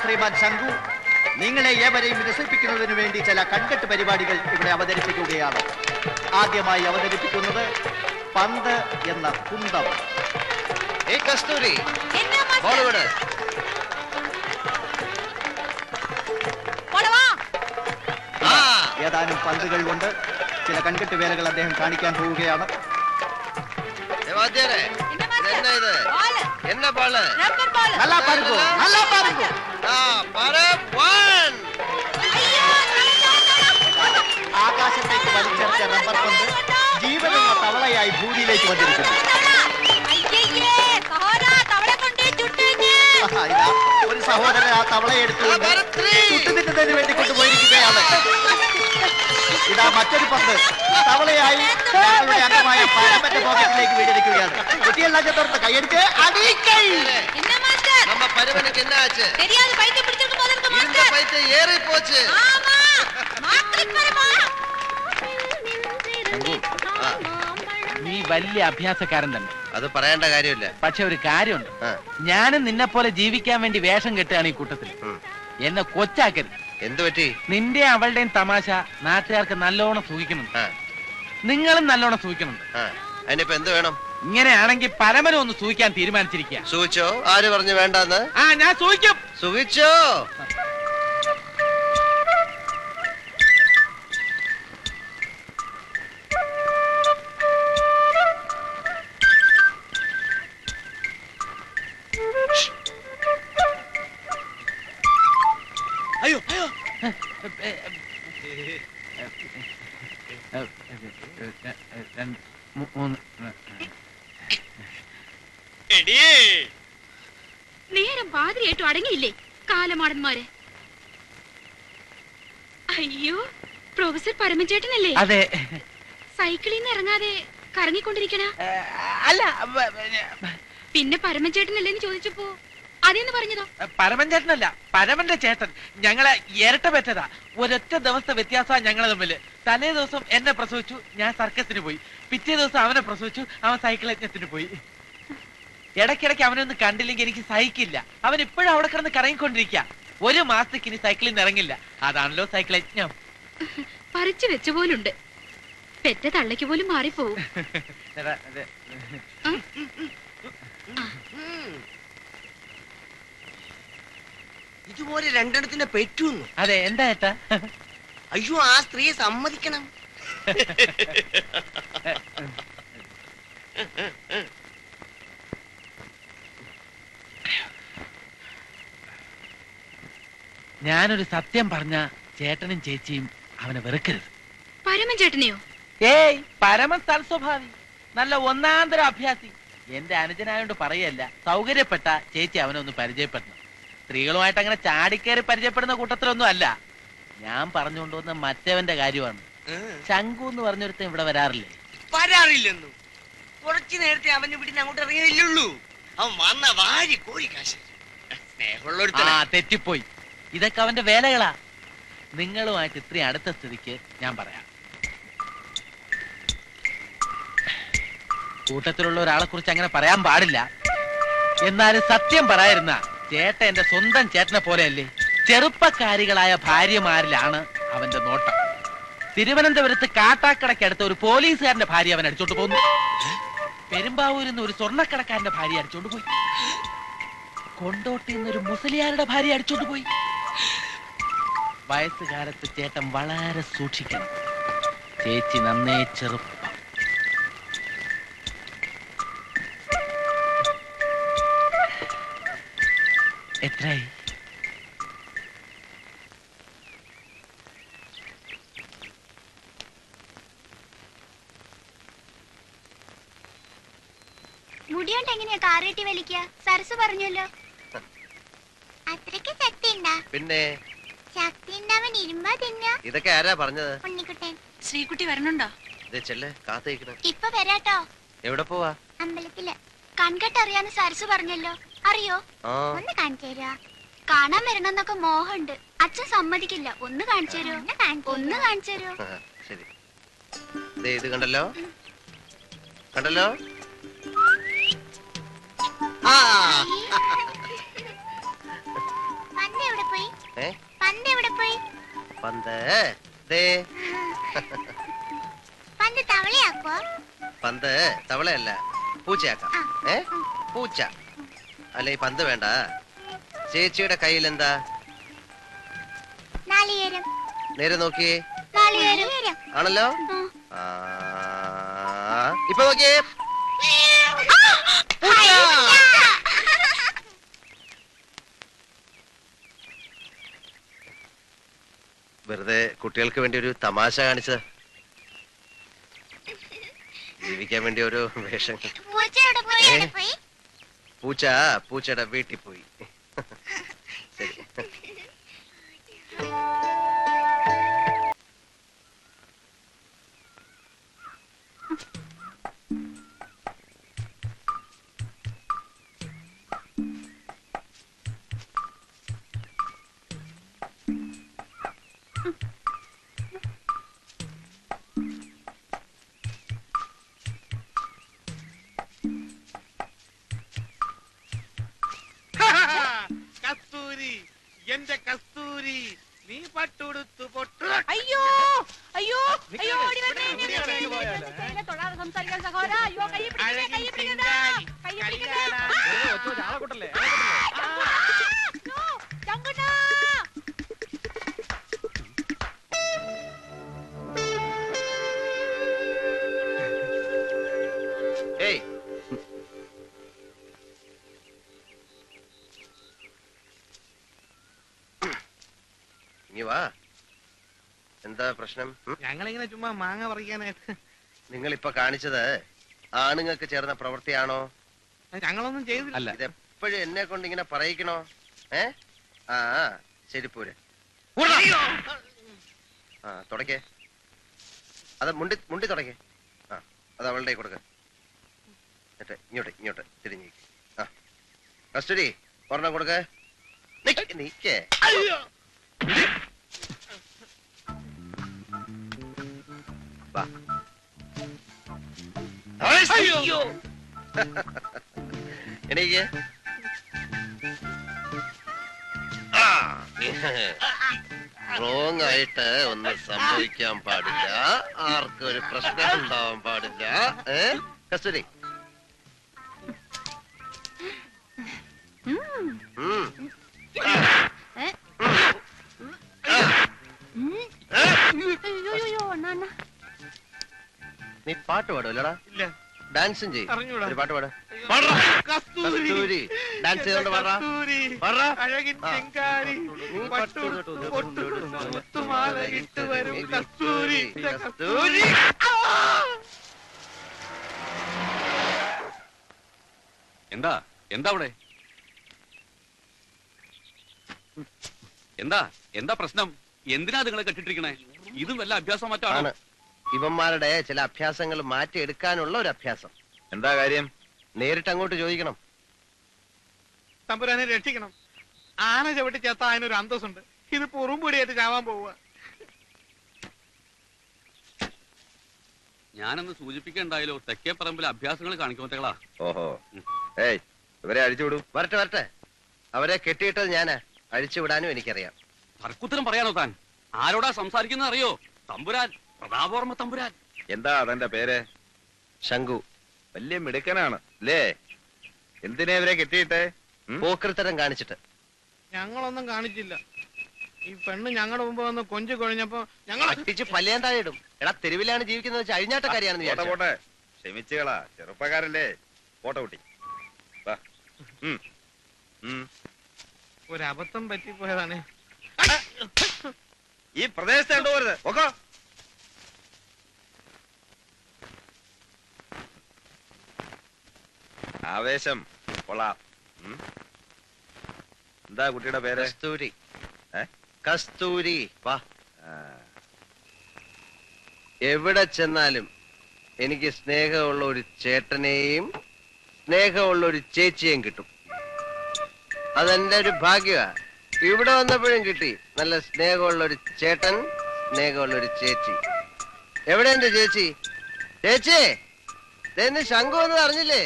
ശ്രീമാൻ ശംഖു നിങ്ങളെ ഏവരെയും രസിപ്പിക്കുന്നതിന് വേണ്ടി ചില കൺകെട്ട് പരിപാടികൾ ഇവിടെ അവതരിപ്പിക്കുകയാണ്. ആദ്യമായി അവതരിപ്പിക്കുന്നത് പന്ത് എന്ന കുന്തം. കസ്തൂരി ഏതാനും പന്തുകൾ കൊണ്ട് ചില കൺകെട്ട് വേലകൾ അദ്ദേഹം കാണിക്കാൻ പോവുകയാണ്. ആകാശത്തേക്ക് വലിച്ചെറിച്ച റബ്ബർ പന്ത് ജീവനുള്ള തവളയായി ഭൂമിയിലേക്ക് വന്നിരിക്കുന്നു. ഒരു സഹോദരൻ ആ തവളയെ എടുത്തുകൊണ്ട് ചുട്ടുതിന്നതിന് വേണ്ടി കൊണ്ടുപോയിരിക്കുകയാണ്. ഇതാ മറ്റൊരു പന്ത് തവളയായി ഞങ്ങളുടെ അംഗമായ പരമന്റെ പോക്കറ്റിലേക്ക് വീടിരിക്കുകയാണ്. കുട്ടിയെല്ലാം ചേർത്ത് കൈയടിച്ച് അടിക്കൈ. நம்ம பருவனுக்கு என்ன ஆச்சு? தெரியாது, பைத்தியம் பிடிச்சிருக்கு போல இருக்கு மாஸ்டர். இந்த பைத்தியம் ஏறி போச்சு. ஆமா மாஸ்டர் பரமா. നീ വലിയ അഭ്യാസക്കാരൻ തന്നെ. അത് പറയേണ്ട കാര്യമില്ല. പക്ഷെ ഒരു കാര്യമുണ്ട്, ഞാനും നിന്നെ പോലെ ജീവിക്കാൻ വേണ്ടി വേഷം കെട്ടുകയാണ് ഈ കൂട്ടത്തിൽ. എന്നെ കൊച്ചാക്കരുത്. എന്ത് പറ്റി? നിന്റെ അവളുടെയും തമാശ നാട്ടുകാർക്ക് നല്ലോണം സൂഹിക്കുന്നുണ്ട്, നിങ്ങളും നല്ലോണം സൂഹിക്കുന്നുണ്ട്. അതിനിപ്പോ എന്ത് വേണം? ഇങ്ങനെയാണെങ്കിൽ പരമനും ഒന്ന് സൂഹിക്കാൻ തീരുമാനിച്ചിരിക്കുക. സൂഹിച്ചോ? ആര് പറഞ്ഞു വേണ്ടെന്ന്? ഞാൻ സൂഹിക്കും. സൂഹിച്ചോ? അയ്യോ അയ്യോ, നേരം പാതിരിയായിട്ടും അടങ്ങിയില്ലേ കാലമാടന്മാരെ? അയ്യോ, പ്രൊഫസർ പരമചേട്ടനല്ലേ? അതെ. സൈക്കിളിൽ നിന്ന് ഇറങ്ങാതെ കറങ്ങിക്കൊണ്ടിരിക്കണ? അല്ല, പിന്നെ പരമചേട്ടനല്ലേന്ന് ചോദിച്ചപ്പോ അതേന്ന് പറഞ്ഞതോ? പരമൻ ചേട്ടനല്ല, പരമന്റെ ചേട്ടൻ. ഞങ്ങളെ ഇരട്ട പറ്റതാ. ഒരൊറ്റ ദിവസത്തെ വ്യത്യാസമാണ് ഞങ്ങളെ തമ്മില്. തലേ ദിവസം എന്നെ പ്രസവിച്ചു, ഞാൻ സർക്കസിന് പോയി. പിറ്റേ ദിവസം അവനെ പ്രസവിച്ചു, അവൻ സൈക്കിൾ യജ്ഞത്തിന് പോയി. ഇടയ്ക്കിടയ്ക്ക് അവനൊന്ന് കണ്ടില്ലെങ്കിൽ എനിക്ക് സഹിക്കില്ല. അവൻ ഇപ്പോഴും അവിടെ കിടന്ന് കറങ്ങിക്കൊണ്ടിരിക്കുക. ഒരു മാസത്തേക്ക് ഇനി സൈക്കിളിൽ നിന്ന് ഇറങ്ങില്ല. അതാണല്ലോ സൈക്കിൾ യജ്ഞം. പറിച്ചു വെച്ച പോലുണ്ട്. പെറ്റ തള്ളയ്ക്ക് പോലും മാറിപ്പോവും. ഇതുപോലെ രണ്ടെണ്ണത്തിന്റെ പെറ്റുന്നു. അതെ, എന്താ ഏട്ടാ? അയ്യോ, ആ സ്ത്രീയെ സമ്മതിക്കണം. ഞാനൊരു സത്യം പറഞ്ഞ ചേട്ടനും ചേച്ചിയും അവനെ വെറുക്കരുത്. പരമൻ ചേട്ടനെയോ? ഏയ്, പരമൻ തൽസ്വഭാവി, നല്ല ഒന്നാന്തര അഭ്യാസി. എന്റെ അനുജനായോണ്ട് പറയല്ല, സൗകര്യപ്പെട്ട ചേച്ചി അവനെ ഒന്ന് പരിചയപ്പെടണം. സ്ത്രീകളുമായിട്ട് അങ്ങനെ ചാടിക്കേറി പരിചയപ്പെടുന്ന കൂട്ടത്തിലൊന്നും അല്ല. ഞാൻ പറഞ്ഞുകൊണ്ടുവന്ന മറ്റവന്റെ കാര്യമാണ്. ശംഖു എന്ന് പറഞ്ഞൊരുത്തൻ ഇവിടെ വരാറില്ലേ? വരാറില്ലെന്നു. കുറച്ചു നേരത്തെ അവന് വീട്ടിന് അങ്ങോട്ട് ഇറങ്ങിയില്ലുള്ളൂ. അവൻ വന്ന വാരി കോരി കാശ്. തെറ്റിപ്പോയി. ഇതൊക്കെ അവന്റെ വേലകളാ. നിങ്ങളുമായിട്ട് ഇത്രയും അടുത്ത സ്ഥിതിക്ക് ഞാൻ പറയാം. കൂട്ടത്തിലുള്ള ഒരാളെ കുറിച്ച് അങ്ങനെ പറയാൻ പാടില്ല. എന്നാലും സത്യം പറയാതിരുന്ന ചേട്ടൻ എന്റെ സ്വന്തം ചേട്ടനെ പോലെയല്ലേ. ചെറുപ്പക്കാരികളായ ഭാര്യമാരിലാണ് അവന്റെ നോട്ടം. തിരുവനന്തപുരത്ത് കാട്ടാക്കടയ്ക്കടുത്ത ഒരു പോലീസുകാരന്റെ ഭാര്യ അവൻ അടിച്ചോണ്ട് പോന്നു. പെരുമ്പാവൂരിൽ നിന്ന് ഒരു സ്വർണ്ണക്കടക്കാരന്റെ ഭാര്യ അടിച്ചോണ്ട് പോയി. കൊണ്ടോട്ടിൽ നിന്നൊരു മുസലിയാരുടെ ഭാര്യ അടിച്ചോണ്ട് പോയി. വയസ്സുകാലത്ത് ചേട്ടൻ വളരെ സൂക്ഷിക്കണം. ചേച്ചി നന്നേ ചെറുപ്പം. എത്രയായി? മുടിയോണ്ട് എങ്ങനെയാ കാറേറ്റി വലിക്കുക? സരസ് പറഞ്ഞല്ലോ. അത്രയ്ക്ക് ശക്തി ഉണ്ടാ? പിന്നെ ശക്തി ഉണ്ടാവൻ ഇരുമ്പാ തിന്നാ. ഇതൊക്കെ ആരാ പറഞ്ഞത്? ഉണ്ണിക്കുട്ടൻ. ശ്രീകുട്ടി വരണുണ്ടോ? ഇപ്പൊ വരാട്ടോ. എവിടെ പോവാ? അമ്പലത്തില്. കൺകെട്ടറിയാന്ന് സരസ് പറഞ്ഞല്ലോ, അറിയോ? ഒന്ന് കാണിച്ചു തരുവാ. കാണാൻ വരണമെന്നൊക്കെ മോഹമുണ്ട്. അച്ഛൻ സമ്മതിക്കില്ല. ഒന്ന് കാണിച്ചു തരുമോ? ഒന്ന് കാണിച്ചു തരുമോ? ശരി. ഇത് കണ്ടല്ലോ, കണ്ടല്ലോ. പണ്ട് എവിടെ പന്ത് എവിടെ പോയി? പന്ത് ദേ. പന്ത് തവളയാക്കോ? പന്ത് തവളയല്ല, പൂച്ചയാക്കാം. പൂച്ച അല്ല, ഈ പന്ത് വേണ്ട. ചേച്ചിയുടെ കയ്യിൽ എന്താ? നാളികേരം. നേരെ നോക്കിയേ. നാളികേരം ആണല്ലോ. ഇപ്പൊ നോക്കിയേ. വെറുതെ കുട്ടികൾക്ക് വേണ്ടി ഒരു തമാശ കാണിച്ചത്. ജീവിക്കാൻ വേണ്ടി ഒരു വേഷം. പൂച്ച പൂച്ചയുടെ വീട്ടിൽ പോയി. ശരി. കസ്തൂരി, എന്റെ കസ്തൂരി, നീ പട്ടുടുത്തു പൊട്ടു. അയ്യോ അയ്യോ അയ്യോ തൊടാതെ സംസാരിക്കാൻ സഹോദര. അയ്യോ കൈ ഏയ്, ഇനി വാ. എന്താ പ്രശ്നം? ഞങ്ങളിങ്ങനെ ചുമ്മാ മാങ്ങ പറിക്കാനായിട്ട്. നിങ്ങൾ ഇപ്പൊ കാണിച്ചത് ആണുങ്ങൾക്ക് ചേർന്ന പ്രവൃത്തിയാണോ? ഞങ്ങളൊന്നും ചെയ്തില്ല. ഇതെപ്പോഴും എന്നെ കൊണ്ട് ഇങ്ങനെ പറയിക്കണോ? ആ ശരി, പോരെ. തുടക്കേ. അത് മുണ്ടി തുടക്കേ. അത് അവളുടെ കൊടുക്ക. ഇങ്ങോട്ട് തിരിഞ്ഞു. കസ്തൂരി, ഒരെണ്ണം കൊടുക്ക. നീക്കേ. വാ. എനിക്ക് റോങ് ആയിട്ട് ഒന്നും സംഭവിക്കാൻ പാടില്ല. ആർക്കും ഒരു പ്രശ്നം ഉണ്ടാവാൻ പാടില്ല. കസ്തൂരി, നീ പാട്ട് പാടുമല്ലോടാ? ഇല്ല. ഡാൻസും ചെയ്യും. അറിഞ്ഞൂടാ. ഒരു പാട്ട് പാട്. കസ്തൂരി, ഡാൻസ് ചെയ്തോണ്ട് പാടാ. അഴകിൻ ചെങ്കാരി, മുത്തുമാല ഇട്ട് വരും കസ്തൂരി. കസ്തൂരി. എന്താ എന്താ അവിടെ എന്താ എന്താ പ്രശ്നം? എന്തിനാ നിങ്ങളെ കെട്ടിട്ടിരിക്കണേ? ഇതും വല്ല അഭ്യാസം മറ്റാണ്. ഇവന്മാരുടെ ചില അഭ്യാസങ്ങൾ മാറ്റിയെടുക്കാനുള്ള ഒരു അഭ്യാസം. എന്താ കാര്യം? നേരിട്ട് അങ്ങോട്ട് ചോദിക്കണം. തമ്പുരാനെ രക്ഷിക്കണം. ആന ചവിട്ടി ചേത്ത അതിനൊരു അന്തസ്സുണ്ട്. ഇത് പുറംപൊടിയായിട്ട് ചാവാൻ പോവുക. ഞാനൊന്ന് സൂചിപ്പിക്കണ്ടായാലോ, തെക്കേ പറമ്പിൽ അഭ്യാസങ്ങൾ കാണിക്കുമ്പോഴത്തേകളാ. ഓഹോ. ഏയ്, ഇവരെ അഴിച്ചുവിടും. വരട്ടെ. അവരെ കെട്ടിയിട്ടത് ഞാനാ. അഴിച്ചുവിടാനും എനിക്കറിയാം. തർക്കുത്തരം പറയാനോ താൻ? ആരോടാ സംസാരിക്കുന്നത് അറിയോ? തമ്പുരാൻ, പ്രതാപവർമ്മ തമ്പുരാൻ. എന്താ അതെന്റെ പേര്? ശംഖു. വലിയ മിടുക്കനാണ് അല്ലേ? എന്തിനാ ഇവരെ കെട്ടിയിട്ടെ? പോക്കൃത്തരം കാണിച്ചിട്ട്. ഞങ്ങളൊന്നും കാണിച്ചില്ല. ഈ പെണ്ണ് ഞങ്ങളുടെ മുമ്പ് വന്ന് കൊഞ്ചു കൊഴിഞ്ഞപ്പോ ഞങ്ങൾ അട്ടിച്ച് പല്ലിയാൻ താഴെയിടും. എടാ, തെരുവിലാണ് ജീവിക്കുന്നത് വെച്ചാൽ അഴിഞ്ഞാട്ടക്കാരിയാണെന്ന് വിചാരിച്ചു. പോട്ടെ, ക്ഷമിച്ചുകളാ, ചെറുപ്പക്കാരല്ലേ. പോട്ടെ കുട്ടി. ഒരബദ്ധം പറ്റിപ്പോയതാണ്. ഈ പ്രദേശത്ത് കണ്ടുപോരുത്. ഓക്കോ. ആവേശം കൊള്ളാം. എന്താ കുട്ടിയുടെ പേര്? കസ്തൂരി. കസ്തൂരി. വാ. എവിടെ ചെന്നാലും എനിക്ക് സ്നേഹമുള്ള ഒരു ചേട്ടനെയും സ്നേഹമുള്ള ഒരു ചേച്ചിയെയും കിട്ടും. അതെന്റെ ഒരു ഭാഗ്യമാ. ഇവിടെ വന്നപ്പോഴും കിട്ടി. നല്ല സ്നേഹമുള്ള ഒരു ചേട്ടൻ, സ്നേഹമുള്ള ഒരു ചേച്ചി. എവിടെ എന്റെ ചേച്ചി? ചേച്ചി, ഇതെന്ന് ശംഖു എന്ന് അറിഞ്ഞില്ലേ?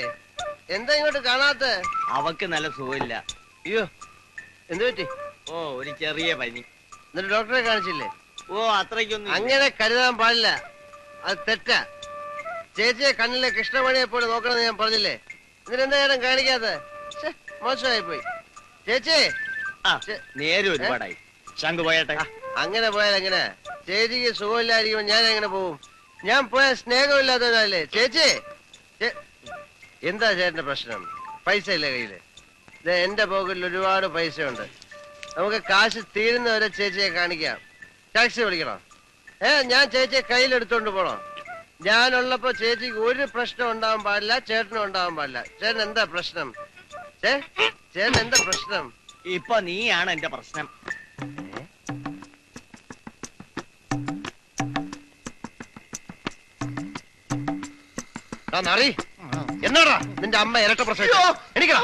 എന്താ ഇങ്ങോട്ട് കാണാത്ത? അവക്ക് നല്ല സുഖമില്ല. അയ്യോ, എന്തു പറ്റി? ഓ ഒരു ചെറിയ പനി. എന്നിട്ട് ഡോക്ടറെ കാണിച്ചില്ലേ? ഓ അത്രയ്ക്കൊന്നും അങ്ങനെ കരുതാൻ പാടില്ല, അത് തെറ്റാ. ചേച്ചിയെ കണ്ണിലെ കൃഷ്ണമണിയെ പോലെ നോക്കണമെന്ന് ഞാൻ പറഞ്ഞില്ലേ? എന്നിട്ട് എന്താ നേരം കാണിക്കാതെ? മോശമായി പോയി. ചേച്ചി നേരെ ഒരുപാടായി. ശംഖു പോയട്ടെ. അങ്ങനെ പോയാൽ എങ്ങനെ? ചേച്ചിക്ക് സുഖമില്ലായിരിക്കുമ്പോ ഞാൻ എങ്ങനെ പോവും? ഞാൻ പോയ സ്നേഹമില്ലാത്തവരല്ലേ ചേച്ചി? എന്താ ചേട്ടന്റെ പ്രശ്നം? പൈസ ഇല്ല കയ്യില്? എന്റെ പോക്കറ്റിൽ ഒരുപാട് പൈസ ഉണ്ട്. നമുക്ക് കാശ് തീരുന്നവരെ ചേച്ചിയെ കാണിക്കാം. ടാക്സി വിളിക്കണോ? ഞാൻ ചേച്ചിയെ കയ്യിലെടുത്തോണ്ട് പോണോ? ഞാനുള്ളപ്പോ ചേച്ചിക്ക് ഒരു പ്രശ്നം ഉണ്ടാവാൻ പാടില്ല, ചേട്ടനും ഉണ്ടാവാൻ പാടില്ല. ചേട്ടൻ എന്താ പ്രശ്നം? ചേട്ടൻ എന്താ പ്രശ്നം? ഇപ്പൊ നീയാണ് എന്റെ പ്രശ്നം. എന്നാടാ നിന്റെ അമ്മ ഇരട്ട പ്രസവിച്ചോ? എനിക്കോ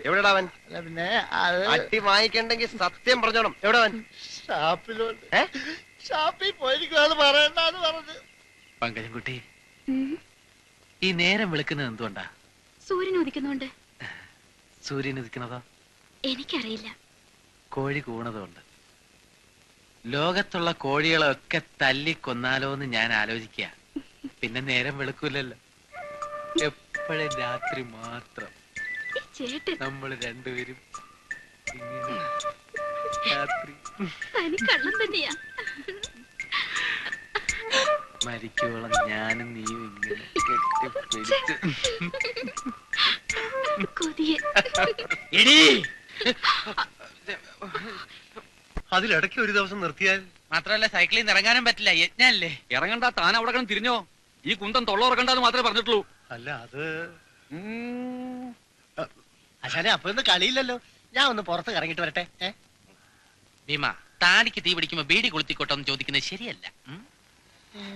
എവിടെടാ അവൻ? പിന്നെ അട്ടി വാങ്ങിക്കണ്ടെങ്കിൽ സത്യം പറഞ്ഞോണം. എവിടെ അവൻ? ഷാപ്പിൽ പോയിരിക്കുവാന്ന് പറയണ്ടെന്ന് പറഞ്ഞു. പങ്കജൻകുട്ടി, ഈ നേരം വിളിക്കുന്നത് എന്തുകൊണ്ടാ? സൂര്യൻ ഉദിക്കുന്നുണ്ട്. സൂര്യൻ ഉദിക്കണതോ? എനിക്കറിയില്ല. കോഴി കൂണതുകൊണ്ട്. ലോകത്തുള്ള കോഴികളൊക്കെ തല്ലിക്കൊന്നാലോന്ന് ഞാൻ ആലോചിക്കുക. പിന്നെ നേരം വെളുക്കൂലല്ലോ, എപ്പോഴും രാത്രി മാത്രം. ചേട്ടൻ നമ്മൾ രണ്ടുപേരും ഇങ്ങനെ രാത്രി തനി കള്ളം തന്നെയാ. മരിക്കോളം ഞാനും നീയും ഇങ്ങനെ കെട്ടിപ്പിടിച്ച്. കൊതിയൻ. അതിലിടയ്ക്ക് ഒരു ദിവസം നിർത്തിയാൽ മാത്രമല്ല സൈക്കിളിൽ നിന്ന് ഇറങ്ങാനും പറ്റില്ല, യജ്ഞല്ലേ. ഇറങ്ങണ്ട, താൻ അവിടെ കിടന്ന് തിരിഞ്ഞോ. ഈ കുന്തം തൊള്ളോറക്കണ്ടെന്ന് മാത്രമേ പറഞ്ഞിട്ടുള്ളൂ. അല്ല അത് അശാനെ അപ്പൊ ഇന്ന് കളിയില്ലല്ലോ, ഞാൻ ഒന്ന് പുറത്ത് ഇറങ്ങിട്ട് വരട്ടെ. ഭീമ, താടിക്ക് തീ പിടിക്കുമ്പോ ബീഡി കൊളുത്തിക്കോട്ടെ എന്ന് ചോദിക്കുന്നത് ശരിയല്ല.